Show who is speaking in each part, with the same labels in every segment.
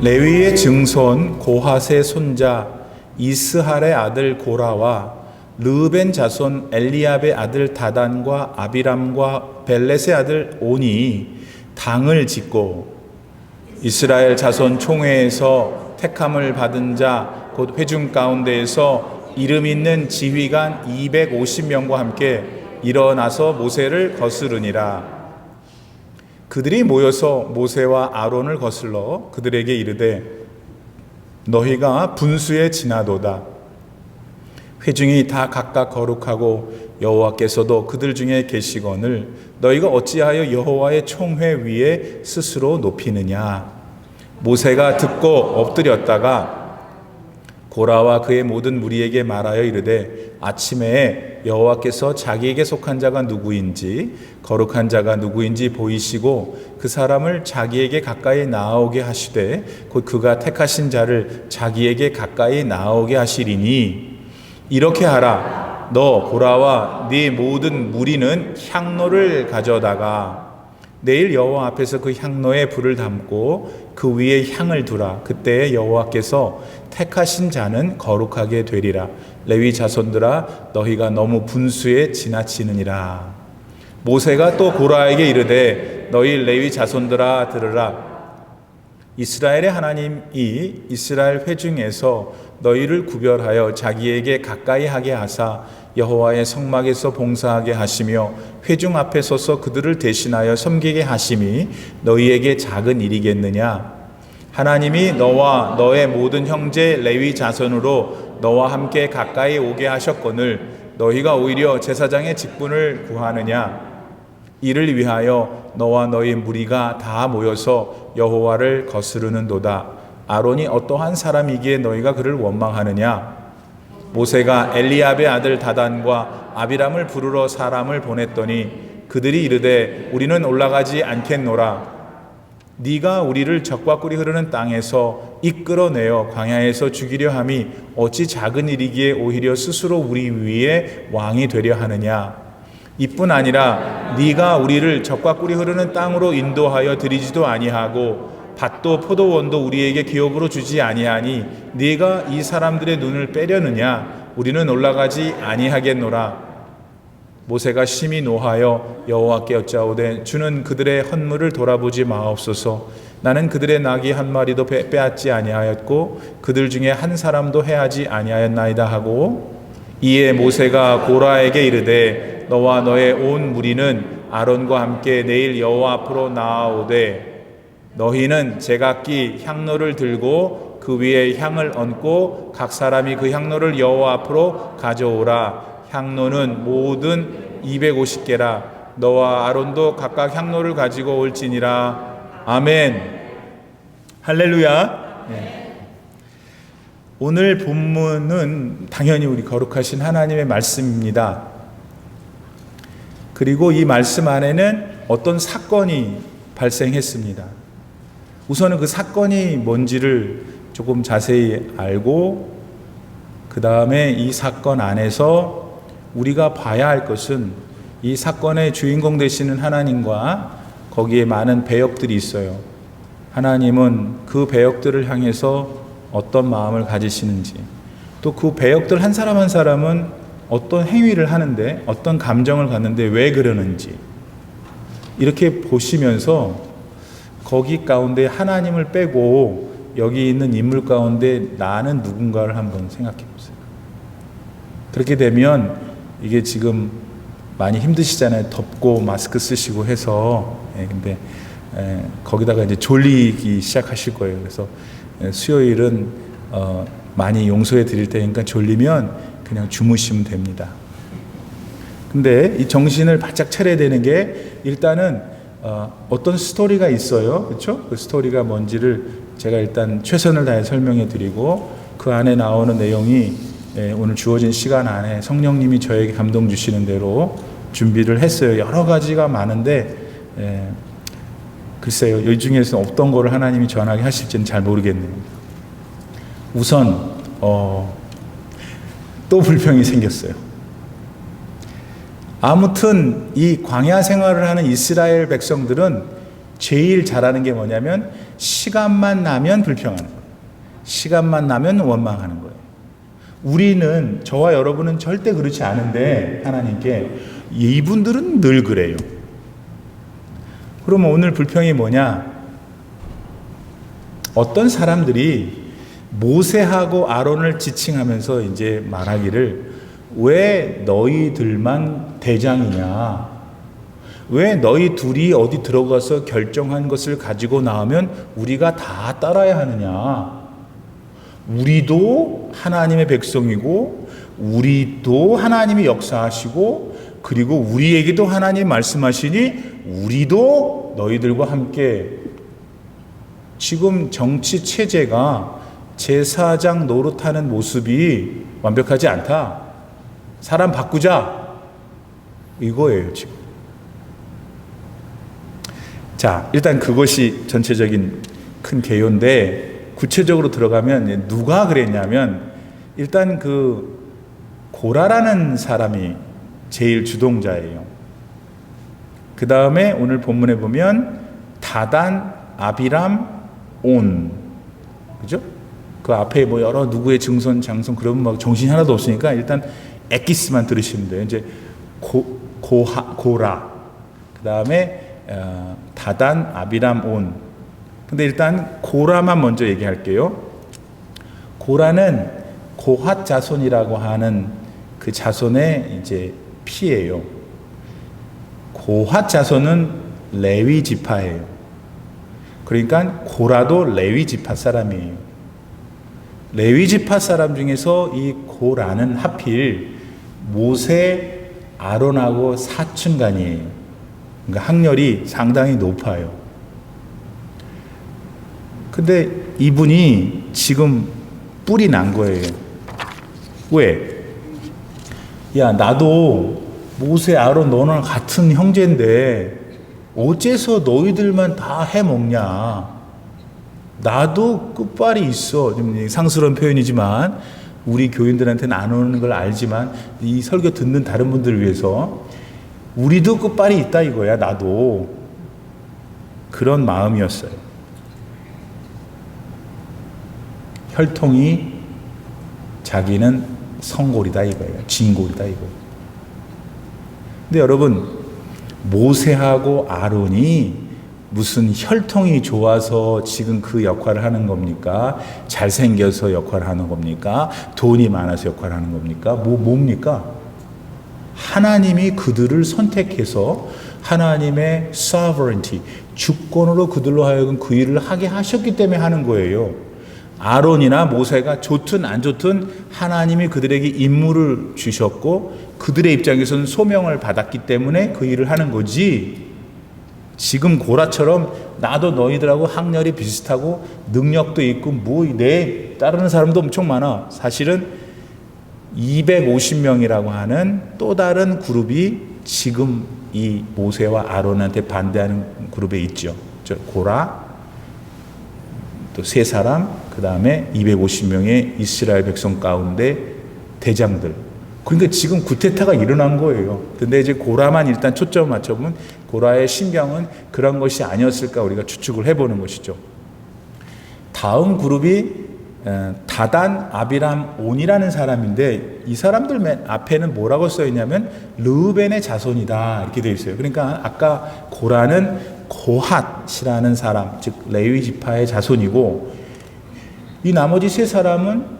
Speaker 1: 레위의 증손 고핫의 손자 이스할의 아들 고라와 르벤 자손 엘리압의 아들 다단과 아비람과 벨렛의 아들 온이 당을 짓고 이스라엘 자손 총회에서 택함을 받은 자 곧 회중 가운데에서 이름 있는 지휘관 250명과 함께 일어나서 모세를 거스르니라. 그들이 모여서 모세와 아론을 거슬러 그들에게 이르되 너희가 분수에 지나도다. 회중이 다 각각 거룩하고 여호와께서도 그들 중에 계시거늘 너희가 어찌하여 여호와의 총회 위에 스스로 높이느냐. 모세가 듣고 엎드렸다가 고라와 그의 모든 무리에게 말하여 이르되 아침에 여호와께서 자기에게 속한 자가 누구인지 거룩한 자가 누구인지 보이시고 그 사람을 자기에게 가까이 나오게 하시되 곧 그가 택하신 자를 자기에게 가까이 나오게 하시리니 이렇게 하라. 너 고라와 네 모든 무리는 향로를 가져다가 내일 여호와 앞에서 그 향로에 불을 담고 그 위에 향을 두라. 그때 여호와께서 택하신 자는 거룩하게 되리라. 레위 자손들아 너희가 너무 분수에 지나치느니라. 모세가 또 고라에게 이르되 너희 레위 자손들아 들으라. 이스라엘의 하나님이 이스라엘 회중에서 너희를 구별하여 자기에게 가까이 하게 하사 여호와의 성막에서 봉사하게 하시며 회중 앞에 서서 그들을 대신하여 섬기게 하심이 너희에게 작은 일이겠느냐. 하나님이 너와 너의 모든 형제 레위 자손으로 너와 함께 가까이 오게 하셨거늘 너희가 오히려 제사장의 직분을 구하느냐. 이를 위하여 너와 너희 무리가 다 모여서 여호와를 거스르는도다. 아론이 어떠한 사람이기에 너희가 그를 원망하느냐. 모세가 엘리압의 아들 다단과 아비람을 부르러 사람을 보냈더니 그들이 이르되 우리는 올라가지 않겠노라. 네가 우리를 적과 꿀이 흐르는 땅에서 이끌어내어 광야에서 죽이려 함이 어찌 작은 일이기에 오히려 스스로 우리 위에 왕이 되려 하느냐. 이뿐 아니라 네가 우리를 적과 꿀이 흐르는 땅으로 인도하여 들이지도 아니하고 밭도 포도원도 우리에게 기업으로 주지 아니하니 네가 이 사람들의 눈을 빼려느냐. 우리는 올라가지 아니하겠노라. 모세가 심히 노하여 여호와께 여짜오되 주는 그들의 헌물을 돌아보지 마옵소서. 나는 그들의 낙이 한 마리도 빼앗지 아니하였고 그들 중에 한 사람도 해하지 아니하였나이다 하고 이에 모세가 고라에게 이르되 너와 너의 온 무리는 아론과 함께 내일 여호와 앞으로 나아오되 너희는 제각기 향로를 들고 그 위에 향을 얹고 각 사람이 그 향로를 여호와 앞으로 가져오라. 향로는 모든 250개라. 너와 아론도 각각 향로를 가지고 올지니라. 아멘. 할렐루야. 네. 오늘 본문은 당연히 우리 거룩하신 하나님의 말씀입니다. 그리고 이 말씀 안에는 어떤 사건이 발생했습니다. 우선은 그 사건이 뭔지를 조금 자세히 알고 그 다음에 이 사건 안에서 우리가 봐야 할 것은 이 사건의 주인공 되시는 하나님과 거기에 많은 배역들이 있어요. 하나님은 그 배역들을 향해서 어떤 마음을 가지시는지, 또 그 배역들 한 사람 한 사람은 어떤 행위를 하는데 어떤 감정을 갖는데 왜 그러는지 이렇게 보시면서 거기 가운데 하나님을 빼고 여기 있는 인물 가운데 나는 누군가를 한번 생각해 보세요. 그렇게 되면 이게 지금 많이 힘드시잖아요. 덥고 마스크 쓰시고 해서. 근데 거기다가 이제 졸리기 시작하실 거예요. 그래서 수요일은 많이 용서해 드릴 테니까 졸리면 그냥 주무시면 됩니다. 근데 이 정신을 바짝 차려야 되는 게 일단은 어떤 스토리가 있어요. 그렇죠? 그 스토리가 뭔지를 제가 일단 최선을 다해 설명해 드리고 그 안에 나오는 내용이 오늘 주어진 시간 안에 성령님이 저에게 감동 주시는 대로 준비를 했어요. 여러 가지가 많은데 글쎄요. 이 중에서 어떤 거를 하나님이 전하게 하실지는 잘 모르겠네요. 우선 또 불평이 생겼어요. 아무튼 이 광야 생활을 하는 이스라엘 백성들은 제일 잘하는 게 뭐냐면 시간만 나면 불평하는 거예요. 시간만 나면 원망하는 거예요. 우리는, 저와 여러분은 절대 그렇지 않은데 하나님께 이분들은 늘 그래요. 그러면 오늘 불평이 뭐냐? 어떤 사람들이 모세하고 아론을 지칭하면서 이제 말하기를, 왜 너희들만 대장이냐? 왜 너희 둘이 어디 들어가서 결정한 것을 가지고 나오면 우리가 다 따라야 하느냐? 우리도 하나님의 백성이고, 우리도 하나님이 역사하시고, 그리고 우리에게도 하나님 말씀하시니 우리도 너희들과 함께. 지금 정치 체제가 제사장 노릇하는 모습이 완벽하지 않다. 사람 바꾸자. 이거예요, 지금. 자, 일단 그것이 전체적인 큰 개요인데, 구체적으로 들어가면 누가 그랬냐면, 일단 그 고라라는 사람이 제일 주동자예요. 그 다음에 오늘 본문에 보면 다단, 아비람, 온. 그죠? 그 앞에 뭐 여러 누구의 증손, 장손, 그러면 막 정신이 하나도 없으니까 일단 엑기스만 들으시면 돼요. 이제 고라. 그 다음에 다단, 아비람, 온. 근데 일단 고라만 먼저 얘기할게요. 고라는 고핫 자손이라고 하는 그 자손의 이제 피예요. 고핫 자손은 레위 지파예요. 그러니까 고라도 레위 지파 사람이에요. 레위 지파 사람 중에서 이 고라는 하필 모세, 아론하고 사촌간이에요. 그러니까 학렬이 상당히 높아요. 근데 이분이 지금 뿔이 난 거예요. 왜? 야, 나도 모세, 아론 너랑 같은 형제인데 어째서 너희들만 다 해먹냐? 나도 끝발이 있어. 좀 상스러운 표현이지만 우리 교인들한테는 안 오는 걸 알지만 이 설교 듣는 다른 분들을 위해서 우리도 끝발이 있다 이거야. 나도. 그런 마음이었어요. 혈통이 자기는 성골이다 이거예요. 진골이다 이거예요. 근데 여러분, 모세하고 아론이 무슨 혈통이 좋아서 지금 그 역할을 하는 겁니까? 잘생겨서 역할을 하는 겁니까? 돈이 많아서 역할을 하는 겁니까? 뭡니까? 하나님이 그들을 선택해서 하나님의 sovereignty, 주권으로 그들로 하여금 그 일을 하게 하셨기 때문에 하는 거예요. 아론이나 모세가 좋든 안 좋든 하나님이 그들에게 임무를 주셨고 그들의 입장에서는 소명을 받았기 때문에 그 일을 하는 거지. 지금 고라처럼 나도 너희들하고 학렬이 비슷하고 능력도 있고 뭐 내 따르는 사람도 엄청 많아. 사실은 250명이라고 하는 또 다른 그룹이 지금 이 모세와 아론한테 반대하는 그룹에 있죠. 고라, 또 세 사람, 그 다음에 250명의 이스라엘 백성 가운데 대장들. 그러니까 지금 구테타가 일어난 거예요. 근데 이제 고라만 일단 초점을 맞춰보면 고라의 심경은 그런 것이 아니었을까 우리가 추측을 해보는 것이죠. 다음 그룹이 다단, 아비람, 온이라는 사람인데 이 사람들 맨 앞에는 뭐라고 써 있냐면 르우벤의 자손이다 이렇게 되어 있어요. 그러니까 아까 고라는 고핫이라는 사람, 즉 레위 지파의 자손이고 이 나머지 세 사람은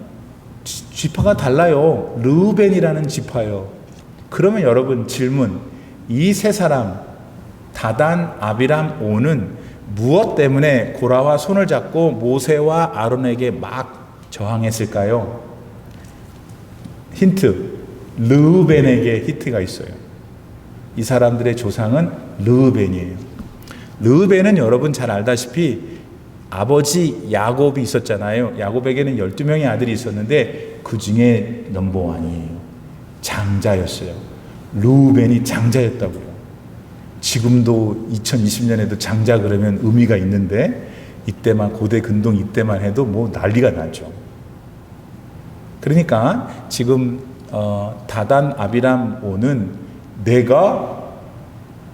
Speaker 1: 지파가 달라요. 르우벤이라는 지파요. 그러면 여러분 질문, 이 세 사람 다단, 아비람, 온은 무엇 때문에 고라와 손을 잡고 모세와 아론에게 막 저항했을까요? 힌트, 르우벤에게 힌트가 있어요. 이 사람들의 조상은 르우벤이에요. 르우벤은 여러분 잘 알다시피 아버지 야곱이 있었잖아요. 야곱에게는 12명의 아들이 있었는데 그 중에 넘버원이에요. 장자였어요. 르우벤이 장자였다고요. 지금도 2020년에도 장자 그러면 의미가 있는데 이때만 고대 근동 이때만 해도 뭐 난리가 나죠. 그러니까 지금 다단, 아비람, 온은 내가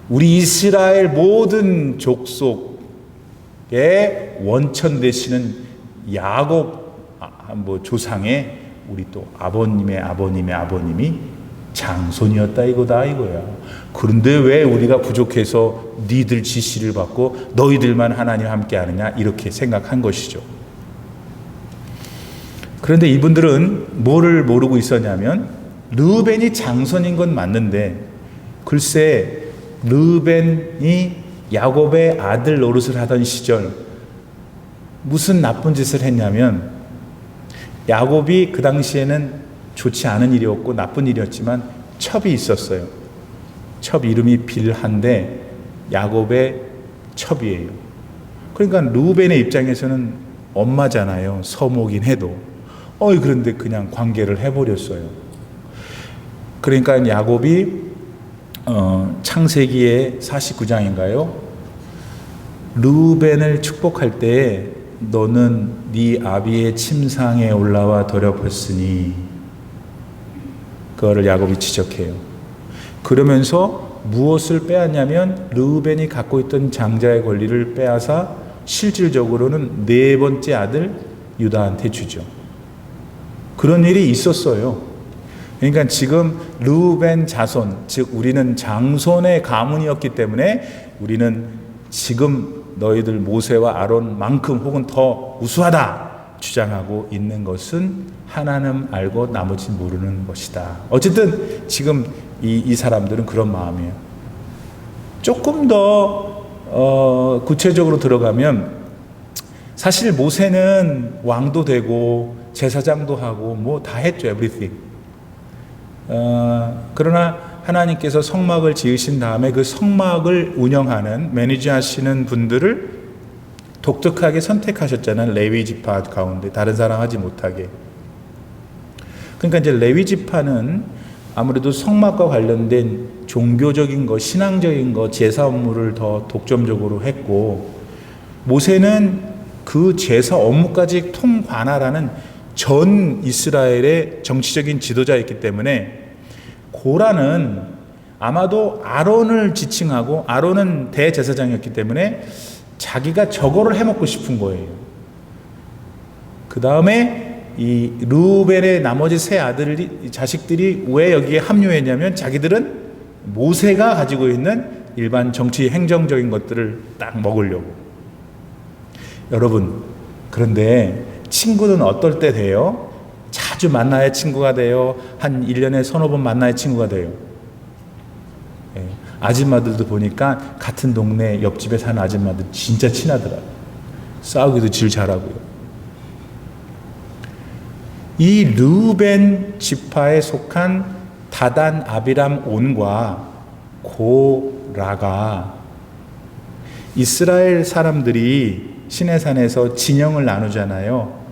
Speaker 1: 우리 이스라엘 모든 족속 원천 되시는 야곱 조상의 우리 또 아버님의 아버님이 장손이었다 이거야. 그런데 왜 우리가 부족해서 니들 지시를 받고 너희들만 하나님 함께 하느냐 이렇게 생각한 것이죠. 그런데 이분들은 뭐를 모르고 있었냐면 르우벤이 장손인 건 맞는데 글쎄 르우벤이 야곱의 아들 노릇을 하던 시절 무슨 나쁜 짓을 했냐면 야곱이 그 당시에는 좋지 않은 일이었고 나쁜 일이었지만 첩이 있었어요. 첩 이름이 빌한데 야곱의 첩이에요. 그러니까 르우벤의 입장에서는 엄마잖아요. 서모긴 해도. 그런데 그냥 관계를 해버렸어요. 그러니까 야곱이 창세기의 49장인가요? 르우벤을 축복할 때 너는 네 아비의 침상에 올라와 더럽혔으니 그거를 야곱이 지적해요. 그러면서 무엇을 빼앗냐면 르우벤이 갖고 있던 장자의 권리를 빼앗아 실질적으로는 네 번째 아들 유다한테 주죠. 그런 일이 있었어요. 그러니까 지금 르우벤 자손, 즉 우리는 장손의 가문이었기 때문에 우리는 지금 너희들 모세와 아론만큼 혹은 더 우수하다 주장하고 있는 것은 하나는 알고 나머지 모르는 것이다. 어쨌든 지금 이 사람들은 그런 마음이에요. 조금 더 구체적으로 들어가면 사실 모세는 왕도 되고 제사장도 하고 뭐 다 했죠. everything. 그러나 하나님께서 성막을 지으신 다음에 그 성막을 운영하는 매니저하시는 분들을 독특하게 선택하셨잖아요. 레위 지파 가운데 다른 사람 하지 못하게. 그러니까 이제 레위 지파는 아무래도 성막과 관련된 종교적인 거, 신앙적인 거, 제사 업무를 더 독점적으로 했고 모세는 그 제사 업무까지 통관할하는 전 이스라엘의 정치적인 지도자였기 때문에 고라는 아마도 아론을 지칭하고 아론은 대제사장이었기 때문에 자기가 저거를 해먹고 싶은 거예요. 그 다음에 이 르우벤의 나머지 세 자식들이 왜 여기에 합류했냐면 자기들은 모세가 가지고 있는 일반 정치 행정적인 것들을 딱 먹으려고. 여러분, 그런데 친구는 어떨 때 돼요? 자주 만나야 친구가 돼요? 한 1년에 서너 번 만나야 친구가 돼요? 아줌마들도 보니까 같은 동네 옆집에 사는 아줌마들 진짜 친하더라고요. 싸우기도 질 잘하고요. 이 르우벤 지파에 속한 다단, 아비람, 온과 고라가 이스라엘 사람들이 시내산에서 진영을 나누잖아요.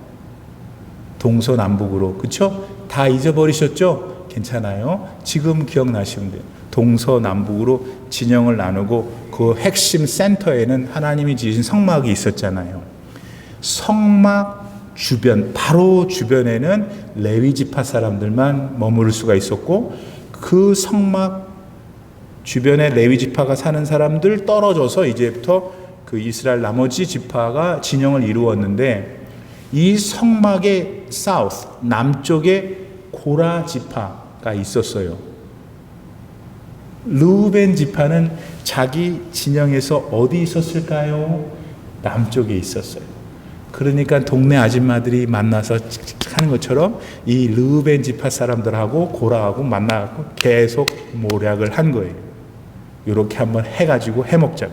Speaker 1: 동서남북으로. 그렇죠? 다 잊어버리셨죠? 괜찮아요. 지금 기억나시면 돼요. 동서남북으로 진영을 나누고 그 핵심 센터에는 하나님이 지으신 성막이 있었잖아요. 성막 주변, 바로 주변에는 레위 지파 사람들만 머무를 수가 있었고 그 성막 주변에 레위 지파가 사는 사람들 떨어져서 이제부터 그 이스라엘 나머지 지파가 진영을 이루었는데 이 성막의 사우스, 남쪽에 고라 지파가 있었어요. 르우벤 지파는 자기 진영에서 어디 있었을까요? 남쪽에 있었어요. 그러니까 동네 아줌마들이 만나서 하는 것처럼 이 르우벤 지파 사람들하고 고라하고 만나고 계속 모략을 한 거예요. 이렇게 한번 해가지고 해먹자고.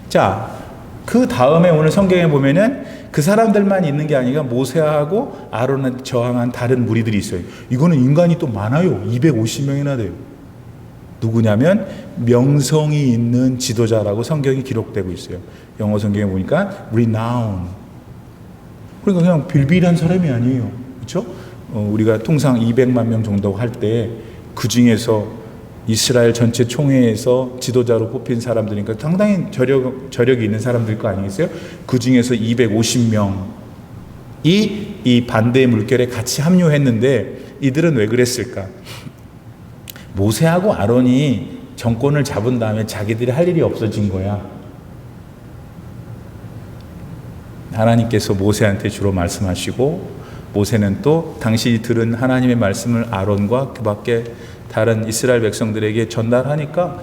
Speaker 1: 자, 그 다음에 오늘 성경에 보면은 그 사람들만 있는 게 아니라 모세하고 아론을 저항한 다른 무리들이 있어요. 이거는 인간이 또 많아요. 250명이나 돼요. 누구냐면 명성이 있는 지도자라고 성경이 기록되고 있어요. 영어 성경에 보니까 renown. 그러니까 그냥 빌빌한 사람이 아니에요. 그렇죠? 우리가 통상 200만 명 정도 할 때 그 중에서 이스라엘 전체 총회에서 지도자로 뽑힌 사람들이니까 상당히 저력이 있는 사람들일 거 아니겠어요? 그 중에서 250명이 이 반대의 물결에 같이 합류했는데 이들은 왜 그랬을까? 모세하고 아론이 정권을 잡은 다음에 자기들이 할 일이 없어진 거야. 하나님께서 모세한테 주로 말씀하시고, 모세는 또 당신이 들은 하나님의 말씀을 아론과 그 밖에 다른 이스라엘 백성들에게 전달하니까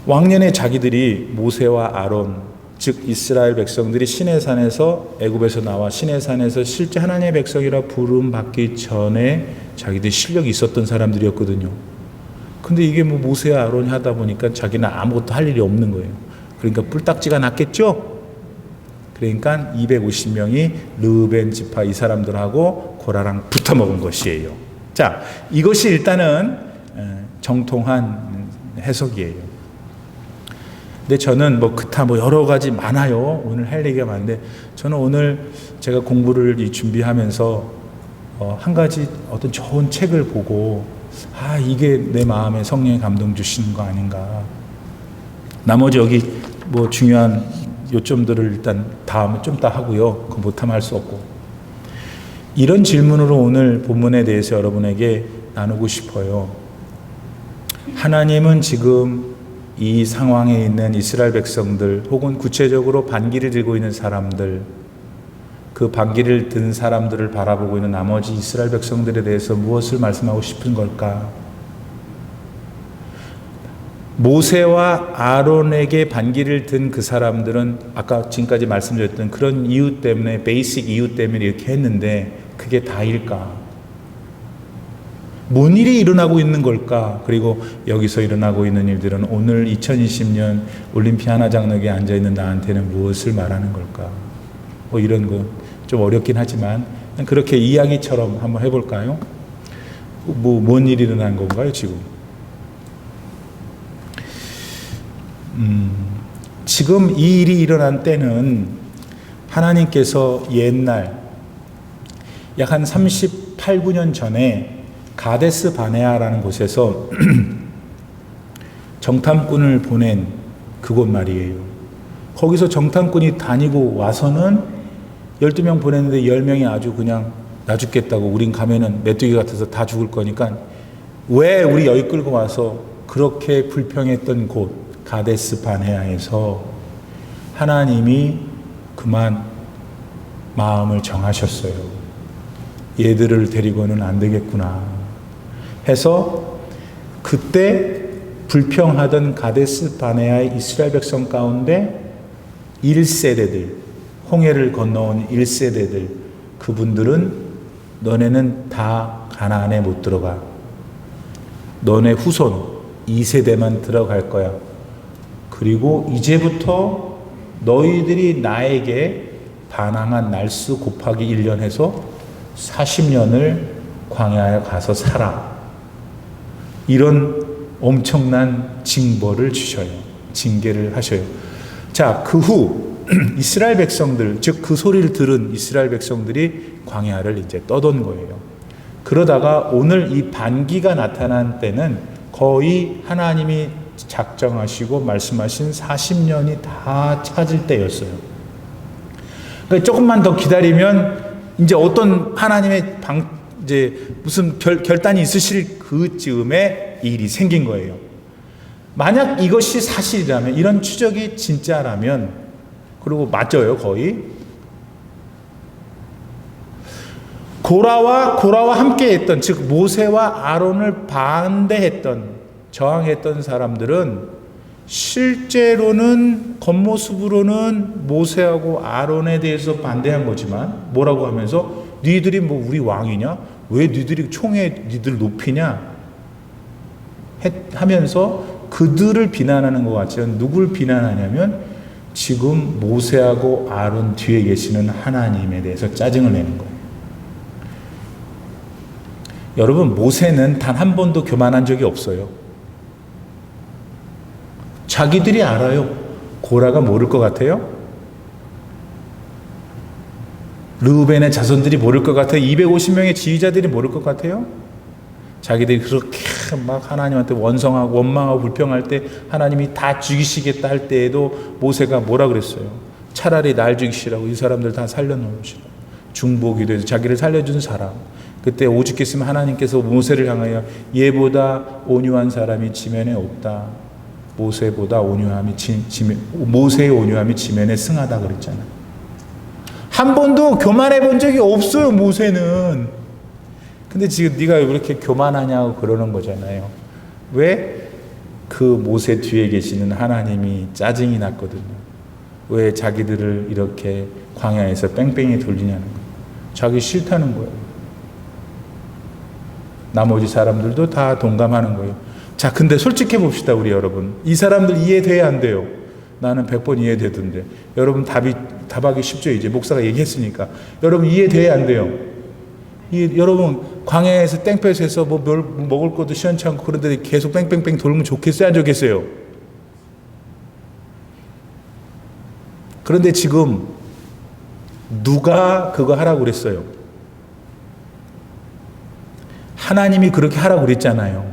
Speaker 1: 왕년에 자기들이 모세와 아론, 즉 이스라엘 백성들이 시내산에서, 애굽에서 나와 시내산에서 실제 하나님의 백성이라 부름 받기 전에 자기들이 실력이 있었던 사람들이었거든요. 근데 이게 뭐 모세와 아론이 하다 보니까 자기는 아무것도 할 일이 없는 거예요. 그러니까 뿔딱지가 났겠죠. 그러니까 250명이 르우벤 지파 이 사람들하고 고라랑 붙어 먹은 것이에요. 자, 이것이 일단은 정통한 해석이에요. 근데 저는 뭐 기타 뭐 여러 가지 많아요. 오늘 할 얘기가 많은데, 저는 오늘 제가 공부를 준비하면서 한 가지 어떤 좋은 책을 보고, 이게 내 마음에 성령의 감동 주시는 거 아닌가. 나머지 여기 뭐 중요한 요점들을 일단 다음에 좀 더 하고요. 그거 못하면 할 수 없고. 이런 질문으로 오늘 본문에 대해서 여러분에게 나누고 싶어요. 하나님은 지금 이 상황에 있는 이스라엘 백성들, 혹은 구체적으로 반기를 들고 있는 사람들, 그 반기를 든 사람들을 바라보고 있는 나머지 이스라엘 백성들에 대해서 무엇을 말씀하고 싶은 걸까? 모세와 아론에게 반기를 든 그 사람들은 아까 지금까지 말씀드렸던 그런 이유 때문에, 베이직 이유 때문에 이렇게 했는데 그게 다일까? 뭔 일이 일어나고 있는 걸까? 그리고 여기서 일어나고 있는 일들은 오늘 2020년 올림피아나 장로교에 앉아있는 나한테는 무엇을 말하는 걸까? 뭐 이런 거 좀 어렵긴 하지만 그렇게 이야기처럼 한번 해볼까요? 뭔 일이 일어난 건가요, 지금? 지금 이 일이 일어난 때는 하나님께서 옛날 약 한 38, 9년 전에 가데스 바네아라는 곳에서 정탐꾼을 보낸 그곳 말이에요. 거기서 정탐꾼이 다니고 와서는 12명 보냈는데 10명이 아주 그냥 나 죽겠다고, 우린 가면은 메뚜기 같아서 다 죽을 거니까 왜 우리 여기 끌고 와서, 그렇게 불평했던 곳 가데스 바네아에서 하나님이 그만 마음을 정하셨어요. 얘들을 데리고는 안 되겠구나 해서 그때 불평하던 가데스 바네아의 이스라엘 백성 가운데 1세대들, 홍해를 건너온 1세대들, 그분들은 너네는 다 가나안에 못 들어가. 너네 후손 2세대만 들어갈 거야. 그리고 이제부터 너희들이 나에게 반항한 날수 곱하기 1년 해서 40년을 광야에 가서 살아. 이런 엄청난 징벌을 주셔요. 징계를 하셔요. 자, 그 후 이스라엘 백성들, 즉 그 소리를 들은 이스라엘 백성들이 광야를 이제 떠돈 거예요. 그러다가 오늘 이 반기가 나타난 때는 거의 하나님이 작정하시고 말씀하신 40년이 다 찾을 때였어요. 그러니까 조금만 더 기다리면 이제 어떤 하나님의 이제 무슨 결단이 있으실 그 즈음에 이 일이 생긴 거예요. 만약 이것이 사실이라면, 이런 추적이 진짜라면, 그리고 맞아요, 거의. 고라와 함께 했던, 즉 모세와 아론을 반대했던, 저항했던 사람들은 실제로는 겉모습으로는 모세하고 아론에 대해서 반대한 거지만, 뭐라고 하면서 니들이 뭐 우리 왕이냐? 왜 니들이 총에 니들 높이냐? 하면서 그들을 비난하는 것 같지만, 누굴 비난하냐면 지금 모세하고 아론 뒤에 계시는 하나님에 대해서 짜증을 내는 거예요. 여러분, 모세는 단 한 번도 교만한 적이 없어요. 자기들이 알아요. 고라가 모를 것 같아요? 르우벤의 자손들이 모를 것 같아요? 250명의 지휘자들이 모를 것 같아요? 자기들이 그렇게 막 하나님한테 원망하고 불평할 때 하나님이 다 죽이시겠다 할 때에도 모세가 뭐라 그랬어요? 차라리 날 죽이시라고, 이 사람들 다 살려놓으시라고. 중보기도해서 자기를 살려준 사람. 그때 오죽 했으면 하나님께서 모세를 향하여 얘보다 온유한 사람이 지면에 없다. 모세의 온유함이 지면에 승하다 그랬잖아요. 한 번도 교만해 본 적이 없어요, 모세는. 근데 지금 네가 왜 그렇게 교만하냐고 그러는 거잖아요. 왜? 그 모세 뒤에 계시는 하나님이 짜증이 났거든요. 왜 자기들을 이렇게 광야에서 뺑뺑이 돌리냐는 거예요. 자기 싫다는 거예요. 나머지 사람들도 다 동감하는 거예요. 자, 근데 솔직해 봅시다, 우리 여러분. 이 사람들 이해돼야 안 돼요? 나는 100번 이해되던데. 여러분 답하기 쉽죠, 이제. 목사가 얘기했으니까. 여러분 이해돼야 안 돼요? 여러분 광야에서 땡볕에서 뭐 먹을 것도 시원치 않고 그런데 계속 뺑뺑뺑 돌면 좋겠어요, 안 좋겠어요? 그런데 지금 누가 그거 하라고 그랬어요? 하나님이 그렇게 하라고 그랬잖아요.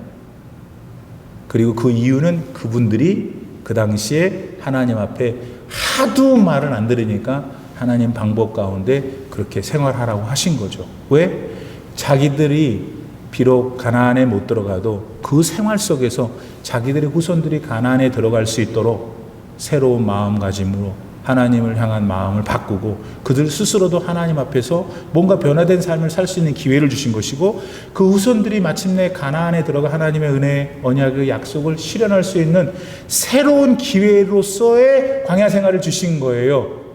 Speaker 1: 그리고 그 이유는 그분들이 그 당시에 하나님 앞에 하도 말을 안 들으니까 하나님 방법 가운데 그렇게 생활하라고 하신 거죠. 왜? 자기들이 비록 가나안에 못 들어가도 그 생활 속에서 자기들의 후손들이 가나안에 들어갈 수 있도록 새로운 마음가짐으로 하나님을 향한 마음을 바꾸고 그들 스스로도 하나님 앞에서 뭔가 변화된 삶을 살 수 있는 기회를 주신 것이고 그 후손들이 마침내 가나안에 들어가 하나님의 은혜, 언약의 약속을 실현할 수 있는 새로운 기회로서의 광야 생활을 주신 거예요.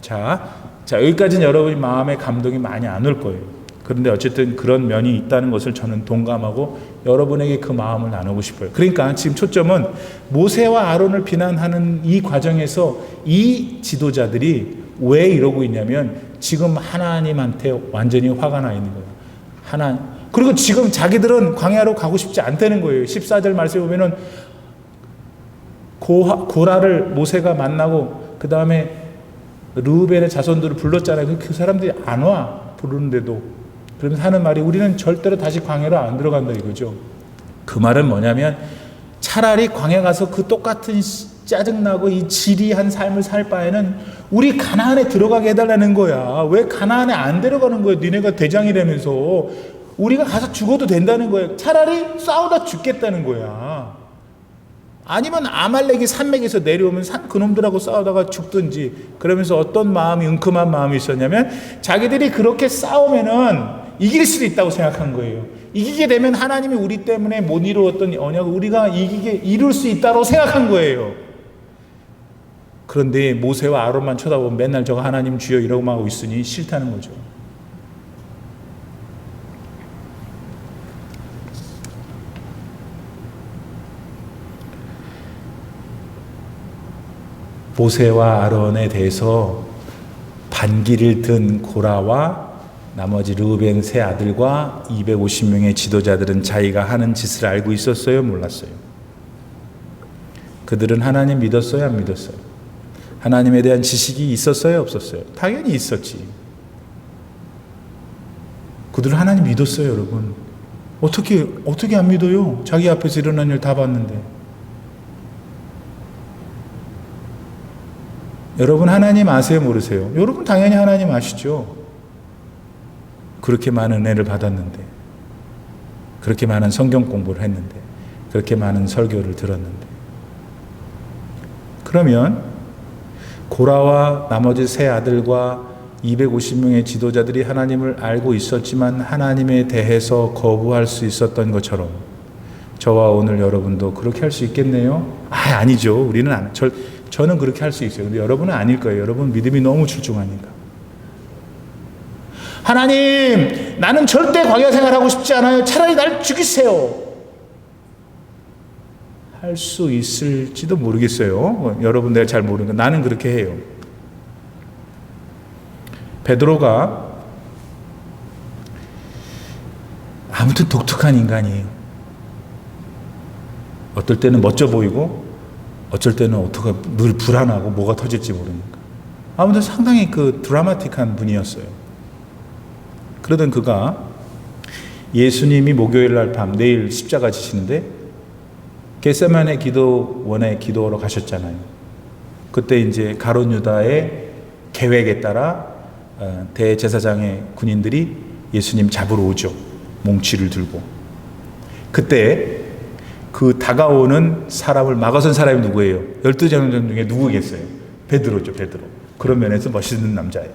Speaker 1: 자, 여기까지는 여러분이 마음에 감동이 많이 안 올 거예요. 그런데 어쨌든 그런 면이 있다는 것을 저는 동감하고 여러분에게 그 마음을 나누고 싶어요. 그러니까 지금 초점은 모세와 아론을 비난하는 이 과정에서 이 지도자들이 왜 이러고 있냐면 지금 하나님한테 완전히 화가 나 있는 거예요. 그리고 지금 자기들은 광야로 가고 싶지 않다는 거예요. 14절 말씀에 보면은 고라를 모세가 만나고 그 다음에 르우벤의 자손들을 불렀잖아요. 그 사람들이 안 와, 부르는데도. 그러면서 하는 말이 우리는 절대로 다시 광야로 안 들어간다 이거죠. 그 말은 뭐냐면 차라리 광야 가서 그 똑같은 짜증나고 이 지리한 삶을 살 바에는 우리 가나안에 들어가게 해달라는 거야. 왜 가나안에 안 데려가는 거야? 니네가 대장이라면서. 우리가 가서 죽어도 된다는 거야. 차라리 싸우다 죽겠다는 거야. 아니면 아말렉이 산맥에서 내려오면 그놈들하고 싸우다가 죽든지. 그러면서 어떤 마음이 은큼한 마음이 있었냐면 자기들이 그렇게 싸우면은 이길 수도 있다고 생각한 거예요. 이기게 되면 하나님이 우리 때문에 못 이루었던 언약을 우리가 이룰 수 있다고 생각한 거예요. 그런데 모세와 아론만 쳐다보면 맨날 저거 하나님 주여 이러고만 하고 있으니 싫다는 거죠. 모세와 아론에 대해서 반기를 든 고라와 나머지 르우벤 세 아들과 250명의 지도자들은 자기가 하는 짓을 알고 있었어요? 몰랐어요? 그들은 하나님 믿었어요? 안 믿었어요? 하나님에 대한 지식이 있었어요? 없었어요? 당연히 있었지. 그들은 하나님 믿었어요, 여러분. 어떻게 안 믿어요? 자기 앞에서 일어난 일 다 봤는데. 여러분 하나님 아세요? 모르세요? 여러분 당연히 하나님 아시죠? 그렇게 많은 은혜를 받았는데, 그렇게 많은 성경 공부를 했는데, 그렇게 많은 설교를 들었는데. 그러면 고라와 나머지 세 아들과 250명의 지도자들이 하나님을 알고 있었지만 하나님에 대해서 거부할 수 있었던 것처럼 저와 오늘 여러분도 그렇게 할 수 있겠네요? 아니죠. 우리는 저는 그렇게 할 수 있어요. 근데 여러분은 아닐 거예요. 여러분 믿음이 너무 출중하니까. 하나님, 나는 절대 광야 생활하고 싶지 않아요. 차라리 날 죽이세요. 할 수 있을지도 모르겠어요. 여러분 내가 잘 모르는 거. 나는 그렇게 해요. 베드로가 아무튼 독특한 인간이에요. 어떨 때는 멋져 보이고 어쩔 때는 어떻게 늘 불안하고 뭐가 터질지 모르니까. 아무튼 상당히 드라마틱한 분이었어요. 그러던 그가 예수님이 목요일 날 밤 내일 십자가 지시는데 겟세마네 기도원에 기도하러 가셨잖아요. 그때 이제 가룟 유다의 계획에 따라 대제사장의 군인들이 예수님 잡으러 오죠. 몽치를 들고. 그때 그 다가오는 사람을 막아선 사람이 누구예요? 12제자 중에 누구겠어요? 베드로죠, 베드로. 그런 면에서 멋있는 남자예요.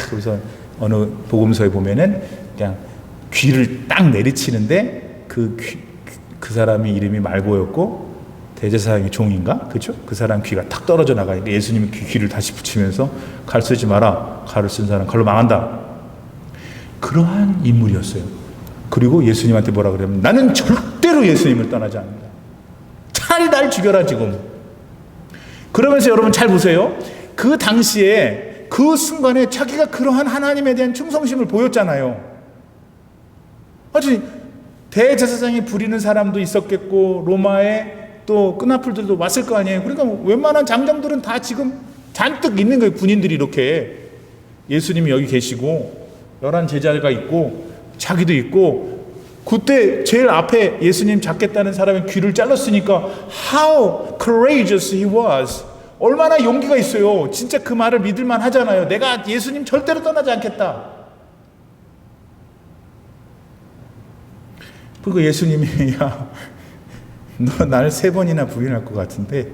Speaker 1: 그래서 어느 복음서에 보면은 그냥 귀를 딱 내리치는데 그 사람이 이름이 말고였고 대제사장의 종인가? 그죠? 그 사람 귀가 탁 떨어져 나가니까 예수님이 귀를 다시 붙이면서 칼 쓰지 마라. 칼을 쓴 사람 칼로 망한다. 그러한 인물이었어요. 그리고 예수님한테 뭐라 그러냐면 나는 절대로 예수님을 떠나지 않는다. 차라리 날 죽여라 지금. 그러면서 여러분 잘 보세요. 그 당시에 그 순간에 자기가 그러한 하나님에 대한 충성심을 보였잖아요. 아직 대제사장이 부리는 사람도 있었겠고 로마에 또 끈앞풀들도 왔을 거 아니에요. 그러니까 웬만한 장정들은 다 지금 잔뜩 있는 거예요. 군인들이 이렇게. 예수님이 여기 계시고 11 제자가 있고 자기도 있고 그때 제일 앞에 예수님 잡겠다는 사람의 귀를 잘랐으니까 How courageous he was. 얼마나 용기가 있어요. 진짜 그 말을 믿을만 하잖아요. 내가 예수님 절대로 떠나지 않겠다. 그리고 예수님이 야, 너 날 3번이나 부인할 것 같은데.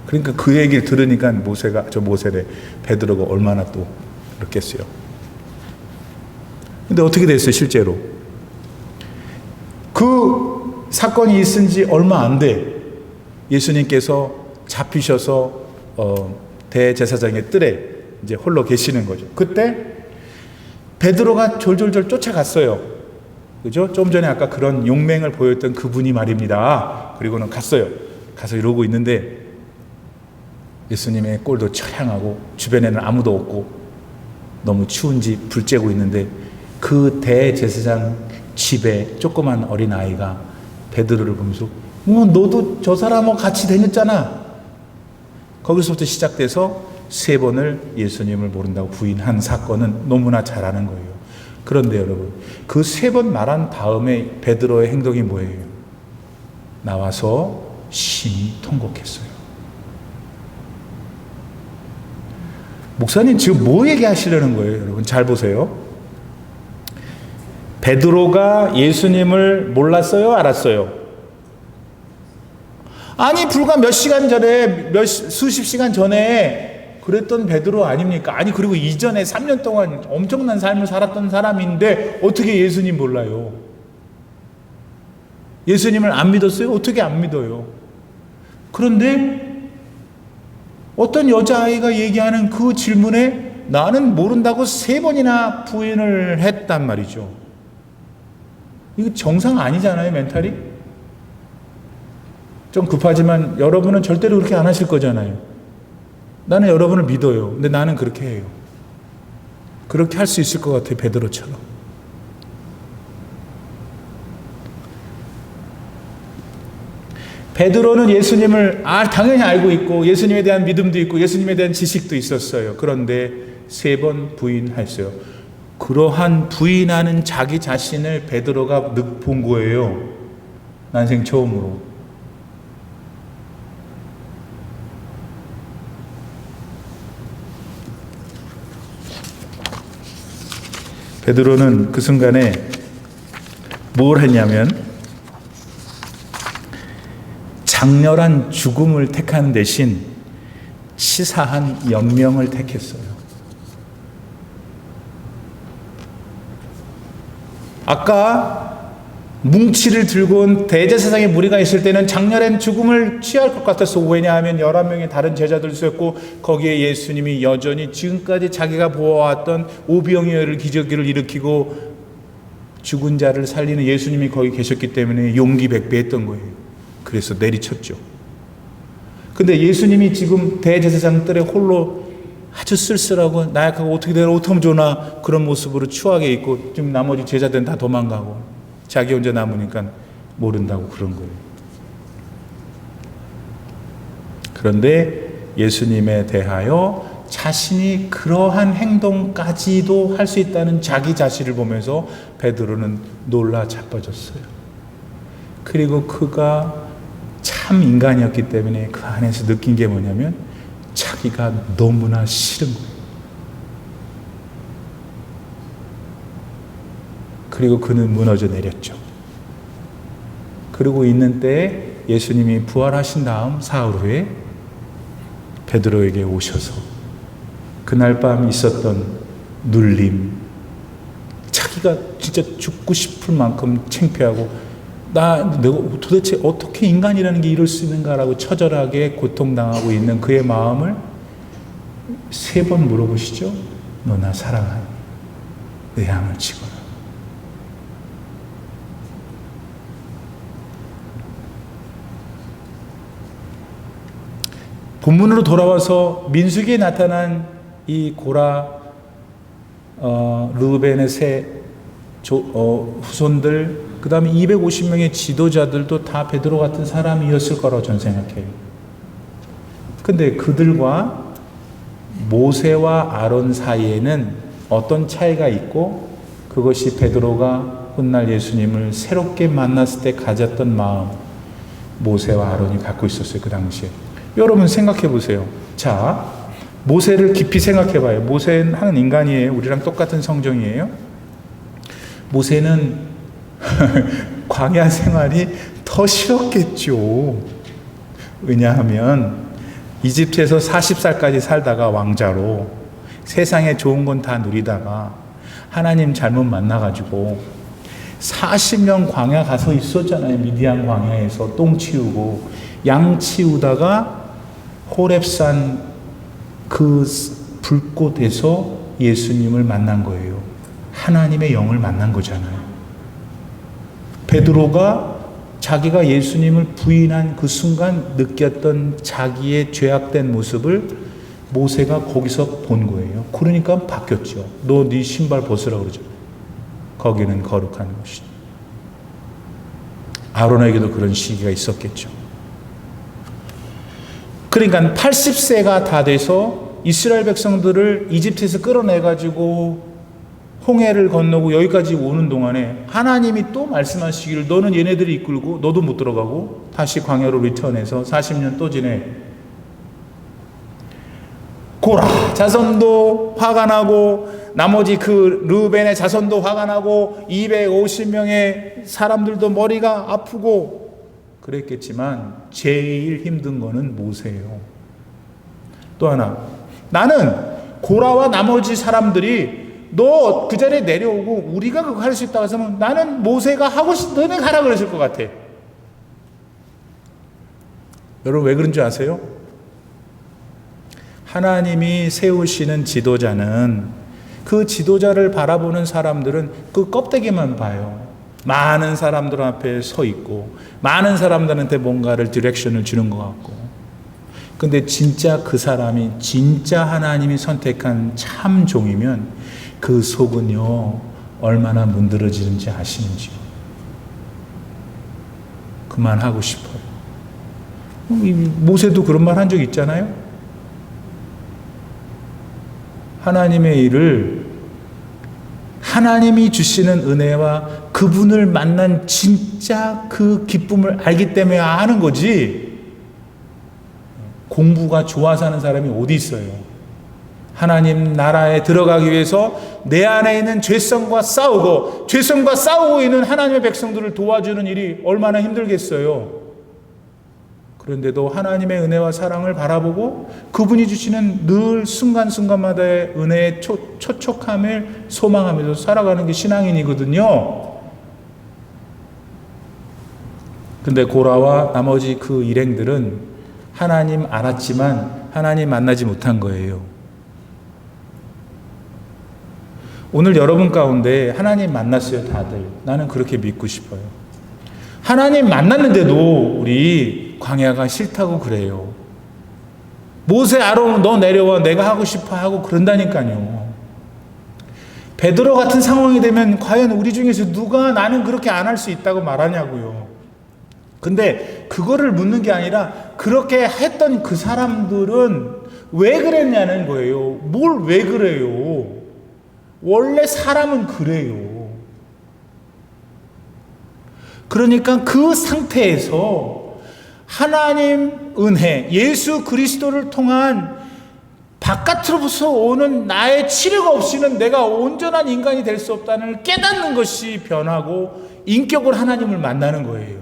Speaker 1: 그러니까 그 얘기를 들으니까 모세래 베드로가 얼마나 또 그렇겠어요. 근데 어떻게 됐어요 실제로? 그 사건이 있은 지 얼마 안 돼. 예수님께서 잡히셔서 대제사장의 뜰에 이제 홀로 계시는 거죠. 그때 베드로가 졸졸졸 쫓아갔어요. 그죠? 좀 전에 아까 그런 용맹을 보였던 그분이 말입니다. 그리고는 갔어요. 가서 이러고 있는데 예수님의 꼴도 처량하고 주변에는 아무도 없고 너무 추운지 불 쬐고 있는데 그 대제사장 집에 조그만 어린아이가 베드로를 보면서 너도 저 사람하고 같이 다녔잖아. 거기서부터 시작돼서 3번을 예수님을 모른다고 부인한 사건은 너무나 잘 아는 거예요. 그런데 여러분 그 3번 말한 다음에 베드로의 행동이 뭐예요? 나와서 심히 통곡했어요. 목사님 지금 뭐 얘기하시려는 거예요? 여러분 잘 보세요. 베드로가 예수님을 몰랐어요? 알았어요? 아니 불과 몇 시간 전에 수십 시간 전에 그랬던 베드로 아닙니까? 아니 그리고 이전에 3년 동안 엄청난 삶을 살았던 사람인데 어떻게 예수님 몰라요? 예수님을 안 믿었어요? 어떻게 안 믿어요? 그런데 어떤 여자아이가 얘기하는 그 질문에 나는 모른다고 3번이나 부인을 했단 말이죠. 이거 정상 아니잖아요, 멘탈이? 좀 급하지만 여러분은 절대로 그렇게 안 하실 거잖아요. 나는 여러분을 믿어요. 근데 나는 그렇게 해요. 그렇게 할 수 있을 것 같아요, 베드로처럼. 베드로는 예수님을 당연히 알고 있고 예수님에 대한 믿음도 있고 예수님에 대한 지식도 있었어요. 그런데 3번 부인했어요. 그러한 부인하는 자기 자신을 베드로가 본 거예요. 난생 처음으로. 베드로는 그 순간에 뭘 했냐면 장렬한 죽음을 택한 대신 치사한 연명을 택했어요. 아까 뭉치를 들고 온 대제사장의 무리가 있을 때는 장렬한 죽음을 취할 것 같았어. 왜냐하면 11명의 다른 제자들도 있었고 거기에 예수님이 여전히 지금까지 자기가 보아왔던 오병이어를 기적을 일으키고 죽은 자를 살리는 예수님이 거기 계셨기 때문에 용기 백배했던 거예요. 그래서 내리쳤죠. 근데 예수님이 지금 대제사장 뜰에 홀로 아주 쓸쓸하고 나약하고 어떻게 하면 좋나 그런 모습으로 추하게 있고 지금 나머지 제자들은 다 도망가고 자기 혼자 남으니까 모른다고 그런 거예요. 그런데 예수님에 대하여 자신이 그러한 행동까지도 할 수 있다는 자기 자신을 보면서 베드로는 놀라 자빠졌어요. 그리고 그가 참 인간이었기 때문에 그 안에서 느낀 게 뭐냐면 자기가 너무나 싫은 거예요. 그리고 그는 무너져 내렸죠. 그러고 있는 때에 예수님이 부활하신 다음 사흘 후에 베드로에게 오셔서 그날 밤 있었던 눌림, 자기가 진짜 죽고 싶을 만큼 창피하고 내가 도대체 어떻게 인간이라는 게 이럴 수 있는가라고 처절하게 고통당하고 있는 그의 마음을 3번 물어보시죠. 너 나 사랑하니? 내 양을 치거라. 본문으로 돌아와서 민수기에 나타난 이 고라, 르우벤의 세 후손들, 그 다음에 250명의 지도자들도 다 베드로 같은 사람이었을 거라고 저는 생각해요. 근데 그들과 모세와 아론 사이에는 어떤 차이가 있고, 그것이 베드로가 훗날 예수님을 새롭게 만났을 때 가졌던 마음, 모세와 아론이 갖고 있었어요. 그 당시에. 여러분 생각해 보세요. 자, 모세를 깊이 생각해 봐요. 모세는 한 인간이에요. 우리랑 똑같은 성정이에요. 모세는 광야 생활이 더 싫었겠죠. 왜냐하면 이집트에서 40살까지 살다가 왕자로 세상에 좋은 건 다 누리다가 하나님 잘못 만나가지고 40년 광야 가서 있었잖아요. 미디안 광야에서 똥 치우고 양 치우다가 호렙산 그 불꽃에서 예수님을 만난 거예요. 하나님의 영을 만난 거잖아요. 베드로가 자기가 예수님을 부인한 그 순간 느꼈던 자기의 죄악된 모습을 모세가 거기서 본 거예요. 그러니까 바뀌었죠. 너 네 신발 벗으라고 그러죠. 거기는 거룩한 곳이다. 아론에게도 그런 시기가 있었겠죠. 그러니까 80세가 다 돼서 이스라엘 백성들을 이집트에서 끌어내가지고 홍해를 건너고 여기까지 오는 동안에 하나님이 또 말씀하시기를 너는 얘네들이 이끌고 너도 못 들어가고 다시 광야로 리턴해서 40년 또 지내. 고라 자손도 화가 나고 나머지 그 르벤의 자손도 화가 나고 250명의 사람들도 머리가 아프고 그랬겠지만 제일 힘든 거는 모세예요. 또 하나, 나는 고라와 나머지 사람들이 너 그 자리에 내려오고 우리가 그거 할 수 있다고 하면 나는 모세가 하고 싶은 너네 가라 그랬을 것 같아. 여러분 왜 그런 줄 아세요? 하나님이 세우시는 지도자는 그 지도자를 바라보는 사람들은 그 껍데기만 봐요. 많은 사람들 앞에 서 있고 많은 사람들한테 뭔가를 디렉션을 주는 것 같고, 근데 진짜 그 사람이 진짜 하나님이 선택한 참 종이면 그 속은요 얼마나 문드러지는지 아시는지요? 그만하고 싶어요. 모세도 그런 말 한 적 있잖아요. 하나님의 일을 하나님이 주시는 은혜와 그분을 만난 진짜 그 기쁨을 알기 때문에 아는 거지, 공부가 좋아서 하는 사람이 어디 있어요. 하나님 나라에 들어가기 위해서 내 안에 있는 죄성과 싸우고 있는 하나님의 백성들을 도와주는 일이 얼마나 힘들겠어요. 그런데도 하나님의 은혜와 사랑을 바라보고 그분이 주시는 늘 순간순간마다의 은혜의 촉촉함을 소망하면서 살아가는 게 신앙인이거든요. 근데 고라와 나머지 그 일행들은 하나님 알았지만 하나님 만나지 못한 거예요. 오늘 여러분 가운데 하나님 만났어요, 다들. 나는 그렇게 믿고 싶어요. 하나님 만났는데도 우리 광야가 싫다고 그래요. 모세, 아론 너 내려와 내가 하고 싶어 하고 그런다니까요. 베드로 같은 상황이 되면 과연 우리 중에서 누가 나는 그렇게 안 할 수 있다고 말하냐고요. 근데 그거를 묻는 게 아니라 그렇게 했던 그 사람들은 왜 그랬냐는 거예요. 뭘 왜 그래요? 원래 사람은 그래요. 그러니까 그 상태에서 하나님 은혜, 예수 그리스도를 통한 바깥으로부터 오는 나의 치료가 없이는 내가 온전한 인간이 될 수 없다는 걸 깨닫는 것이 변하고 인격으로 하나님을 만나는 거예요.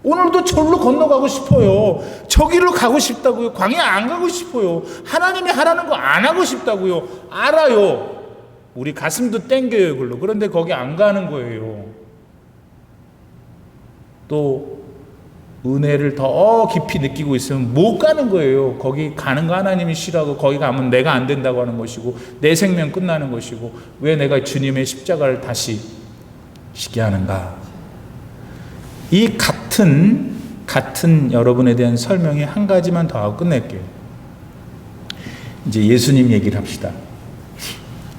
Speaker 1: 오늘도 절로 건너가고 싶어요. 저기로 가고 싶다고요. 광야 안 가고 싶어요. 하나님이 하라는 거 안 하고 싶다고요. 알아요. 우리 가슴도 땡겨요, 그걸로. 그런데 거기 안 가는 거예요. 또 은혜를 더 깊이 느끼고 있으면 못 가는 거예요. 거기 가는 거 하나님이 싫어하고 거기 가면 내가 안 된다고 하는 것이고 내 생명 끝나는 것이고 왜 내가 주님의 십자가를 다시 지게 하는가. 이 같은 여러분에 대한 설명에 한 가지만 더 하고 끝낼게요. 이제 예수님 얘기를 합시다.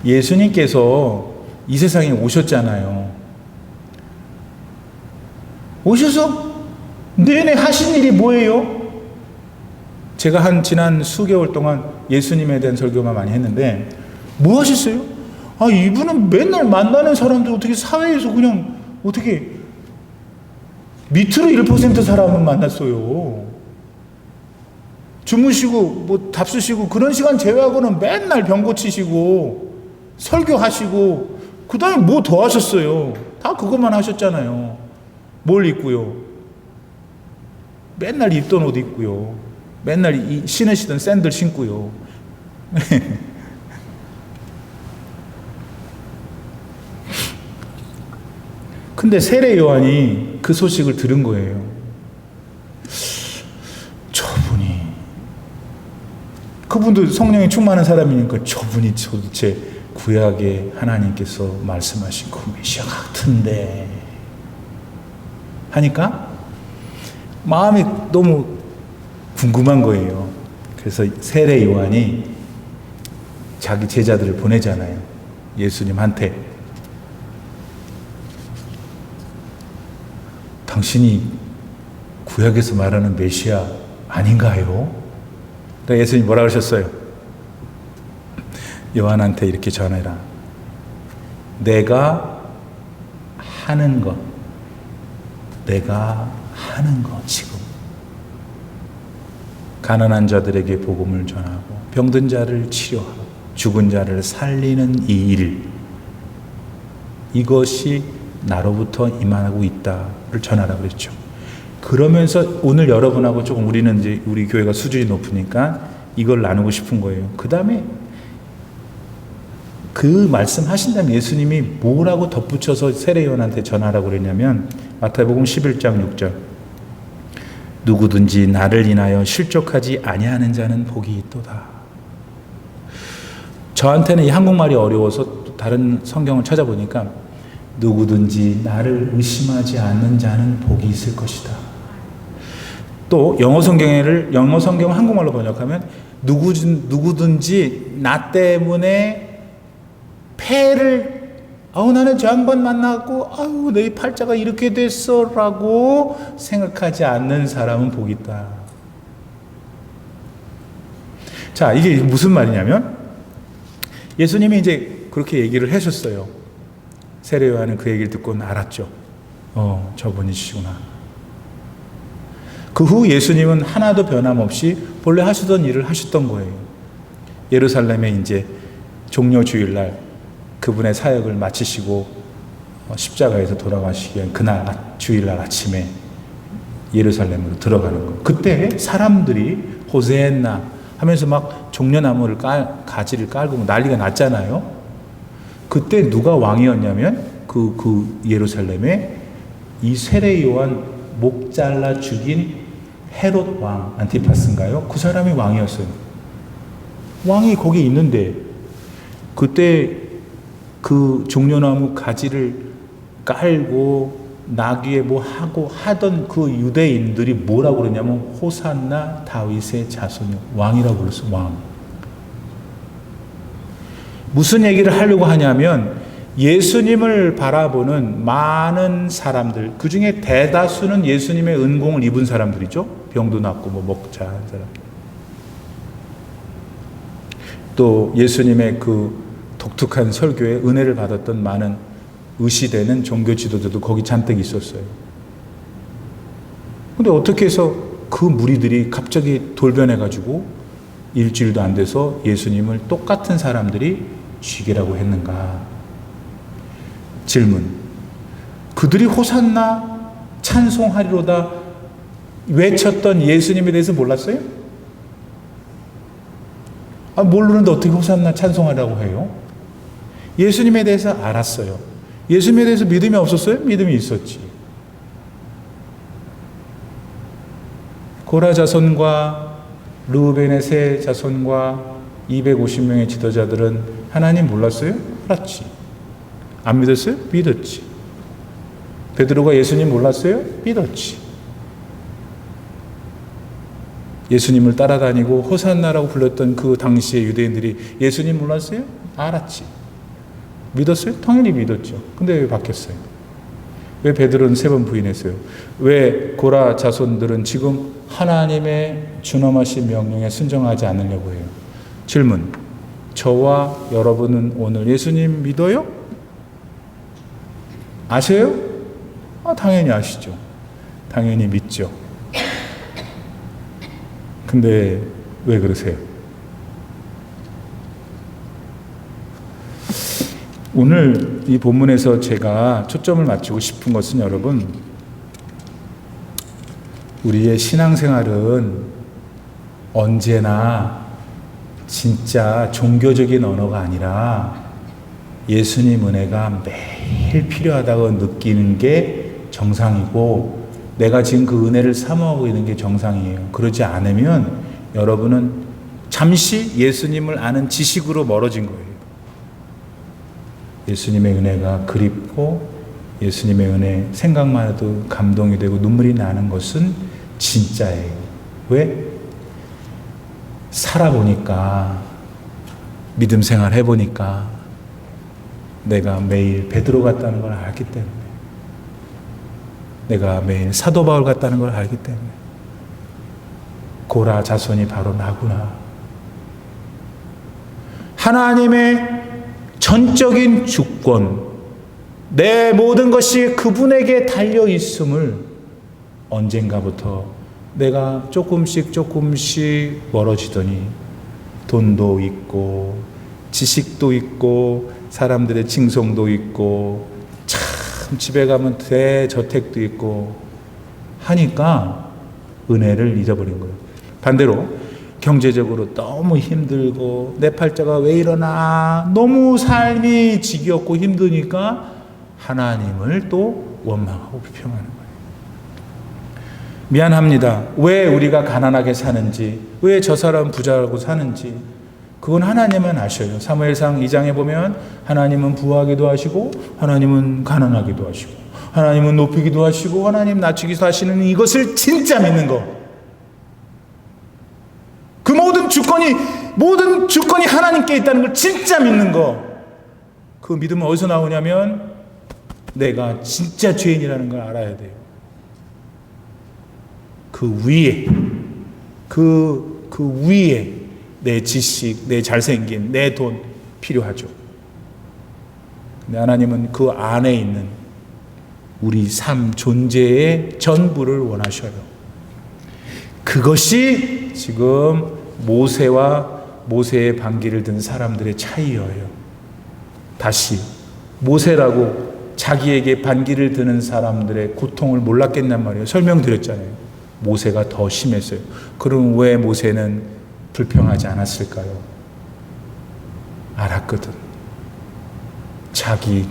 Speaker 1: 예수님께서 이 세상에 오셨잖아요. 오셔서 내내 하신 일이 뭐예요? 제가 지난 수개월 동안 예수님에 대한 설교만 많이 했는데 뭐 하셨어요? 이분은 맨날 만나는 사람들 어떻게 사회에서 그냥 어떻게 밑으로 1% 사람은 만났어요. 주무시고 답쓰시고 그런 시간 제외하고는 맨날 병 고치시고 설교하시고 그 다음에 뭐 더 하셨어요? 다 그것만 하셨잖아요. 뭘 입고요? 맨날 입던 옷 입고요. 맨날 신으시던 샌들 신고요. 근데 세례 요한이 그 소식을 들은 거예요. 그분도 성령이 충만한 사람이니까 저분이 도대체 구약에 하나님께서 말씀하신 그 메시아 같은데 하니까 마음이 너무 궁금한 거예요. 그래서 세례 요한이 자기 제자들을 보내잖아요. 예수님한테. 당신이 구약에서 말하는 메시아 아닌가요? 그러니까 예수님이 뭐라 그러셨어요? 요한한테 이렇게 전해라. 내가 하는 것 지금 가난한 자들에게 복음을 전하고 병든 자를 치료하고 죽은 자를 살리는 이 일, 이것이 나로부터 임하고 있다를 전하라 그랬죠. 그러면서 오늘 여러분하고 조금 우리는 이제 우리 교회가 수준이 높으니까 이걸 나누고 싶은 거예요. 그 다음에 그 말씀 하신 다음에 예수님이 뭐라고 덧붙여서 세례요한한테 전하라고 그랬냐면 마태복음 11장 6절 누구든지 나를 인하여 실족하지 아니하는 자는 복이 있도다. 저한테는 이 한국말이 어려워서 또 다른 성경을 찾아보니까 누구든지 나를 의심하지 않는 자는 복이 있을 것이다. 또 영어 성경을 한국말로 번역하면 누구든지 나 때문에 나는 저 양반 만나고 내 팔자가 이렇게 됐어 라고 생각하지 않는 사람은 복이 있다. 자, 이게 무슨 말이냐면 예수님이 이제 그렇게 얘기를 하셨어요. 세례 요한은 그 얘기를 듣고는 알았죠. 저분이시구나. 그 후 예수님은 하나도 변함없이 본래 하시던 일을 하셨던 거예요. 예루살렘에 이제 종려 주일날 그분의 사역을 마치시고 십자가에서 돌아가시기 위한 그날 주일날 아침에 예루살렘으로 들어가는 거예요. 그때 사람들이 호세엔나 하면서 막 종려나무를 가지를 깔고 난리가 났잖아요. 그때 누가 왕이었냐면 그 예루살렘에 이 세례 요한 목 잘라 죽인 헤롯 왕 안티파스인가요? 그 사람이 왕이었어요. 왕이 거기 있는데 그때 그 종려나무 가지를 깔고 나귀에 뭐 하고 하던 그 유대인들이 뭐라고 그러냐면 호산나 다윗의 자손이요. 왕이라고 불렀어. 왕. 무슨 얘기를 하려고 하냐면 예수님을 바라보는 많은 사람들, 그 중에 대다수는 예수님의 은공을 입은 사람들이죠. 병도 낫고 먹자 한 사람. 또 예수님의 그 독특한 설교에 은혜를 받았던 많은 의시되는 종교 지도자도 거기 잔뜩 있었어요. 근데 어떻게 해서 그 무리들이 갑자기 돌변해가지고 일주일도 안 돼서 예수님을 똑같은 사람들이 죽이라고 했는가? 질문. 그들이 호산나 찬송하리로다 외쳤던 예수님에 대해서 몰랐어요? 모르는데 어떻게 호산나 찬송하라고 해요? 예수님에 대해서 알았어요. 예수님에 대해서 믿음이 없었어요? 믿음이 있었지. 고라 자손과 르우벤의 세 자손과 250명의 지도자들은 하나님 몰랐어요? 알았지. 안 믿었어요? 믿었지. 베드로가 예수님 몰랐어요? 믿었지. 예수님을 따라다니고 호산나라고 불렀던 그 당시의 유대인들이 예수님 몰랐어요? 알았지. 믿었어요? 당연히 믿었죠. 근데 왜 바뀌었어요? 왜 베드로는 3번 부인했어요? 왜 고라 자손들은 지금 하나님의 준엄하신 명령에 순종하지 않으려고 해요? 질문. 저와 여러분은 오늘 예수님 믿어요? 아세요? 당연히 아시죠. 당연히 믿죠. 근데 왜 그러세요? 오늘 이 본문에서 제가 초점을 맞추고 싶은 것은 여러분, 우리의 신앙생활은 언제나 진짜 종교적인 언어가 아니라 예수님 은혜가 매일 필요하다고 느끼는 게 정상이고, 내가 지금 그 은혜를 사모하고 있는 게 정상이에요. 그러지 않으면 여러분은 잠시 예수님을 아는 지식으로 멀어진 거예요. 예수님의 은혜가 그립고 예수님의 은혜 생각만 해도 감동이 되고 눈물이 나는 것은 진짜예요. 왜? 살아보니까, 믿음 생활 해보니까 내가 매일 베드로 같다는 걸 알기 때문에, 내가 매일 사도 바울 같다는 걸 알기 때문에, 고라 자손이 바로 나구나. 하나님의 전적인 주권, 내 모든 것이 그분에게 달려 있음을 언젠가부터 내가 조금씩 멀어지더니 돈도 있고 지식도 있고 사람들의 칭송도 있고 참 집에 가면 대저택도 있고 하니까 은혜를 잊어버린 거예요. 반대로 경제적으로 너무 힘들고 내 팔자가 왜 이러나 너무 삶이 지겹고 힘드니까 하나님을 또 원망하고 비평하는 거예요. 미안합니다. 왜 우리가 가난하게 사는지, 왜 저 사람 부자라고 사는지 그건 하나님만 아셔요. 사무엘상 2장에 보면 하나님은 부하기도 하시고 하나님은 가난하기도 하시고 하나님은 높이기도 하시고 하나님 낮추기도 하시는 이것을 진짜 믿는 거. 그 모든 주권이 하나님께 있다는 걸 진짜 믿는 거. 그 믿음은 어디서 나오냐면 내가 진짜 죄인이라는 걸 알아야 돼요. 그 위에 내 지식, 내 잘생긴, 내 돈 필요하죠. 근데 하나님은 그 안에 있는 우리 삶 존재의 전부를 원하셔요. 그것이 지금 모세와 모세의 반기를 든 사람들의 차이예요. 다시 모세라고 자기에게 반기를 드는 사람들의 고통을 몰랐겠냔 말이에요. 설명드렸잖아요. 모세가 더 심했어요. 그럼 왜 모세는 불평하지 않았을까요? 알았거든.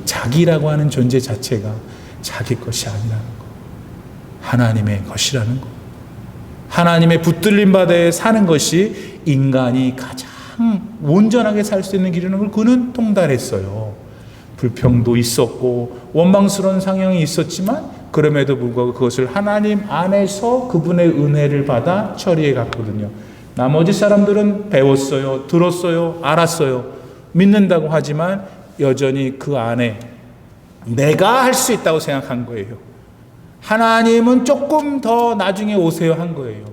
Speaker 1: 자기라고 하는 존재 자체가 자기 것이 아니라는 거. 하나님의 것이라는 거. 하나님의 붙들림 바다에 사는 것이 인간이 가장 온전하게 살 수 있는 길이라는 걸 그는 통달했어요. 불평도 있었고 원망스러운 상황이 있었지만 그럼에도 불구하고 그것을 하나님 안에서 그분의 은혜를 받아 처리해 갔거든요. 나머지 사람들은 배웠어요, 들었어요, 알았어요, 믿는다고 하지만 여전히 그 안에 내가 할 수 있다고 생각한 거예요. 하나님은 조금 더 나중에 오세요 한 거예요.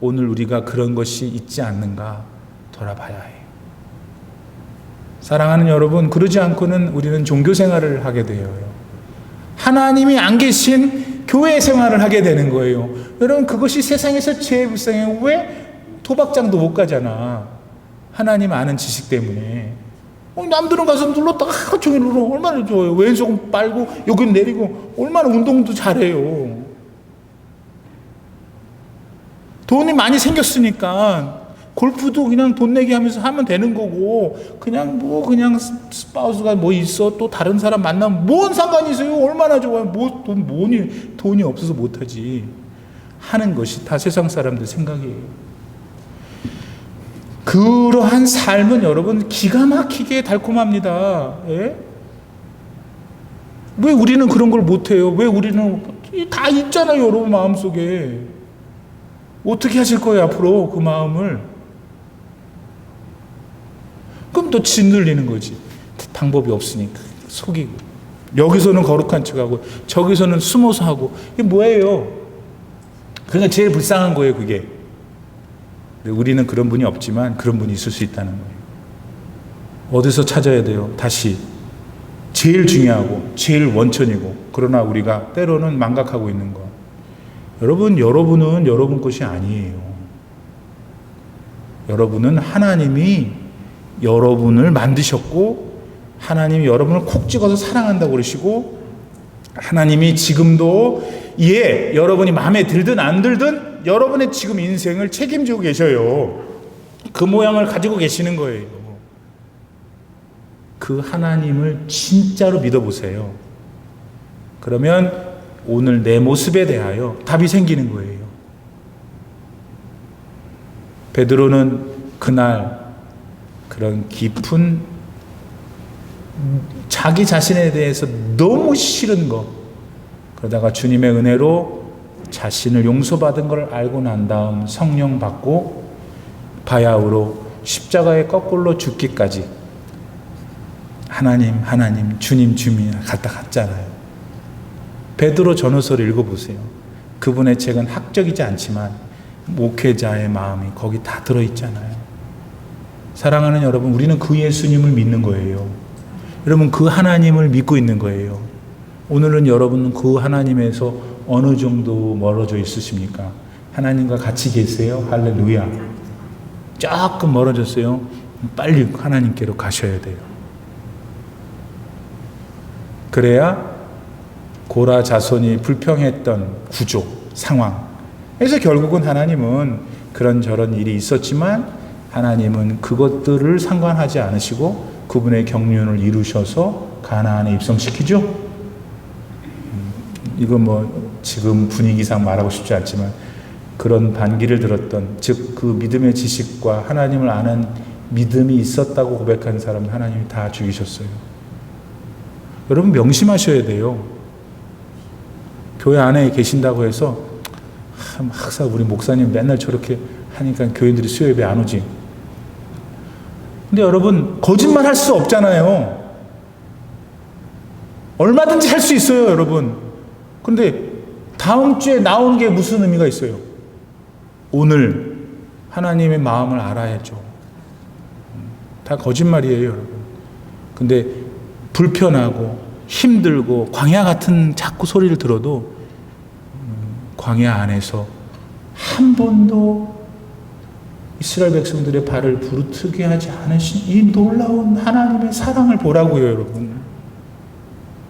Speaker 1: 오늘 우리가 그런 것이 있지 않는가 돌아봐야 해요. 사랑하는 여러분, 그러지 않고는 우리는 종교 생활을 하게 돼요. 하나님이 안 계신 교회 생활을 하게 되는 거예요. 여러분, 그것이 세상에서 제일 불쌍해요. 왜? 도박장도 못 가잖아. 하나님 아는 지식 때문에. 남들은 가서 눌렀다가 하루 종일 눌러. 얼마나 좋아요. 왼손 빨고 여기 내리고 얼마나 운동도 잘해요. 돈이 많이 생겼으니까 골프도 그냥 돈 내기 하면서 하면 되는 거고, 그냥 스파우스가 뭐 있어 또 다른 사람 만나면 뭔 상관이 있어요? 얼마나 좋아요. 돈이 없어서 못하지 하는 것이 다 세상 사람들 생각이에요. 그러한 삶은 여러분 기가 막히게 달콤합니다. 예? 왜 우리는 그런 걸 못해요? 왜 우리는 다 있잖아요, 여러분 마음속에. 어떻게 하실 거예요, 앞으로 그 마음을? 그럼 또 짓눌리는 거지. 방법이 없으니까 속이고, 여기서는 거룩한 척하고 저기서는 숨어서 하고. 이게 뭐예요? 그러니까 제일 불쌍한 거예요, 그게. 우리는 그런 분이 없지만 그런 분이 있을 수 있다는 거예요. 어디서 찾아야 돼요? 다시 제일 중요하고 제일 원천이고, 그러나 우리가 때로는 망각하고 있는 것. 여러분은 여러분 것이 아니에요. 여러분은 하나님이 여러분을 만드셨고, 하나님이 여러분을 콕 찍어서 사랑한다고 그러시고, 하나님이 지금도 여러분이 마음에 들든 안 들든 여러분의 지금 인생을 책임지고 계셔요. 그 모양을 가지고 계시는 거예요. 그 하나님을 진짜로 믿어보세요. 그러면 오늘 내 모습에 대하여 답이 생기는 거예요. 베드로는 그날 그런 깊은 자기 자신에 대해서 너무 싫은 것, 그러다가 주님의 은혜로 자신을 용서받은 걸 알고 난 다음 성령 받고 바야흐로 십자가에 거꾸로 죽기까지 하나님 주님 갔다 갔잖아요. 베드로 전후서를 읽어보세요. 그분의 책은 학적이지 않지만 목회자의 마음이 거기 다 들어있잖아요. 사랑하는 여러분, 우리는 그 예수님을 믿는 거예요. 여러분, 그 하나님을 믿고 있는 거예요. 오늘은 여러분은 그 하나님에서 어느 정도 멀어져 있으십니까? 하나님과 같이 계세요? 할렐루야. 조금 멀어졌어요? 빨리 하나님께로 가셔야 돼요. 그래야 고라 자손이 불평했던 구조, 상황. 그래서 결국은 하나님은 그런저런 일이 있었지만 하나님은 그것들을 상관하지 않으시고 그분의 경륜을 이루셔서 가나안에 입성시키죠. 이거 지금 분위기상 말하고 싶지 않지만 그런 반기를 들었던, 즉 그 믿음의 지식과 하나님을 아는 믿음이 있었다고 고백한 사람은 하나님이 다 죽이셨어요. 여러분 명심하셔야 돼요. 교회 안에 계신다고 해서 항상 우리 목사님 맨날 저렇게 하니까 교인들이 수요예배 안 오지. 근데 여러분 거짓말 할 수 없잖아요. 얼마든지 할 수 있어요, 여러분. 그런데 다음 주에 나오는 게 무슨 의미가 있어요? 오늘 하나님의 마음을 알아야죠. 다 거짓말이에요, 여러분. 근데 불편하고 힘들고 광야 같은 자꾸 소리를 들어도 광야 안에서 한 번도 이스라엘 백성들의 발을 부르트게 하지 않으신 이 놀라운 하나님의 사랑을 보라고요, 여러분.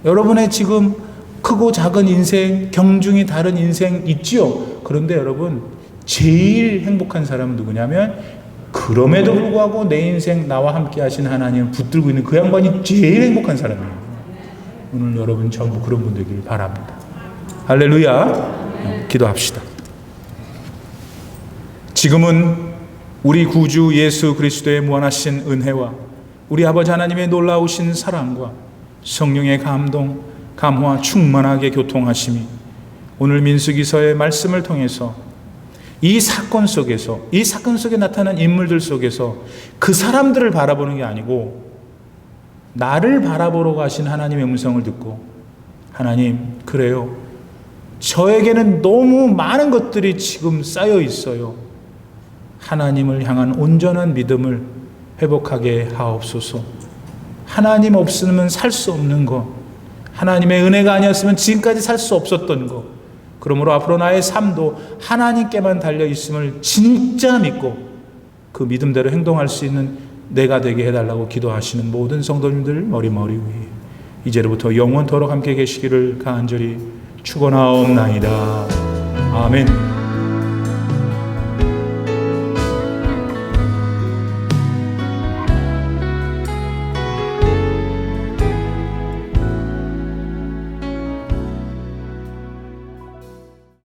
Speaker 1: 여러분의 지금 크고 작은 인생, 경중이 다른 인생 있지요. 그런데 여러분 제일 행복한 사람은 누구냐면, 그럼에도 불구하고 내 인생 나와 함께 하신 하나님을 붙들고 있는 그 양반이 제일 행복한 사람이에요. 오늘 여러분 전부 그런 분 되길 바랍니다. 할렐루야. 기도합시다. 지금은 우리 구주 예수 그리스도의 무한하신 은혜와 우리 아버지 하나님의 놀라우신 사랑과 성령의 감동, 감화 충만하게 교통하심이 오늘 민수기서의 말씀을 통해서 이 사건 속에 나타난 인물들 속에서 그 사람들을 바라보는 게 아니고 나를 바라보러 가신 하나님의 음성을 듣고, 하나님, 그래요, 저에게는 너무 많은 것들이 지금 쌓여 있어요. 하나님을 향한 온전한 믿음을 회복하게 하옵소서. 하나님 없으면 살 수 없는 것, 하나님의 은혜가 아니었으면 지금까지 살 수 없었던 것, 그러므로 앞으로 나의 삶도 하나님께만 달려있음을 진짜 믿고 그 믿음대로 행동할 수 있는 내가 되게 해달라고 기도하시는 모든 성도님들 머리 위에 이제로부터 영원토록 함께 계시기를 간절히 축원하옵나이다. 아멘.